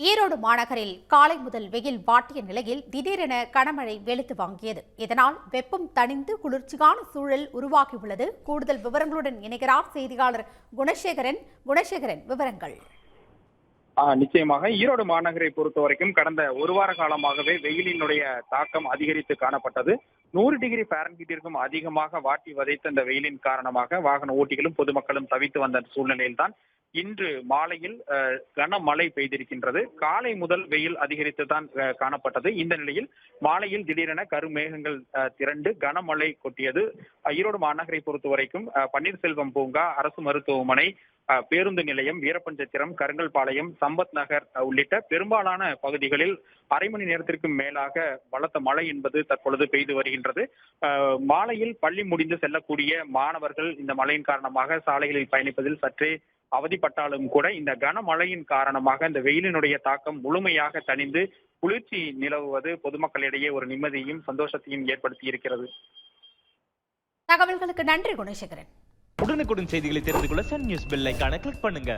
ஈரோடு மாநகரில் காலை முதல் வெயில் வாட்டிய நிலையில் திடீரென கனமழை வெளுத்து வாங்கியது. இதனால் வெப்பம் தணிந்து குளிர்ச்சியான சூழல் உருவாகியுள்ளது. கூடுதல் விவரங்களுடன் இணைகிறார் செய்தியாளர் குணசேகரன். விவரங்கள். நிச்சயமாக ஈரோடு மாநகரை பொறுத்த வரைக்கும் கடந்த ஒரு வார காலமாகவே வெயிலினுடைய தாக்கம் அதிகரித்து காணப்பட்டது. 100 டிகிரி ஃபாரன்ஹீட்டிற்கும் அதிகமாக வாட்டி வதைத்த இந்த வெயிலின் காரணமாக வாகன ஓட்டிகளும் பொதுமக்களும் தவித்து வந்த சூழ்நிலையில்தான் இன்று மாலையில் கனமழை பெய்திருக்கின்றது. காலை முதல் வெயில் அதிகரித்து தான் காணப்பட்டது. இந்த நிலையில் மாலையில் திடீரென கருமேகங்கள் திரண்டு கனமழை கொட்டியது. ஈரோடு மாநகரை பொறுத்த வரைக்கும் பன்னீர்செல்வம் பூங்கா, அரசு மருத்துவமனை, பேருந்து நிலையம், வீரப்பஞ்சத்திரம், கருங்கல்பாளையம், சம்பத் நகர் உள்ளிட்ட பெரும்பாலான பகுதிகளில் அரை மணி நேரத்திற்கு மேலாக பலத்த மழை என்பது தற்பொழுது பெய்து வருகின்றது. மாலையில் பள்ளி முடிந்து செல்லக்கூடிய மாணவர்கள் இந்த மழையின் காரணமாக சாலைகளில் பயணிப்பதில் சற்றே அவதிப்பட்டாலும் கூட இந்த கனமழையின் காரணமாக இந்த வெயிலினுடைய தாக்கம் முழுமையாக தணிந்து குளிர்ச்சி நிலவுவது பொதுமக்களிடையே ஒரு நிம்மதியையும் சந்தோஷத்தையும் ஏற்படுத்தி இருக்கிறது. தகவல்களுக்கு நன்றி குணசேகரன். உடனுக்குடன் செய்திகளை தெரிந்து கொள்ள சன் நியூஸ் பெல் ஐகானை கிளிக் பண்ணுங்க.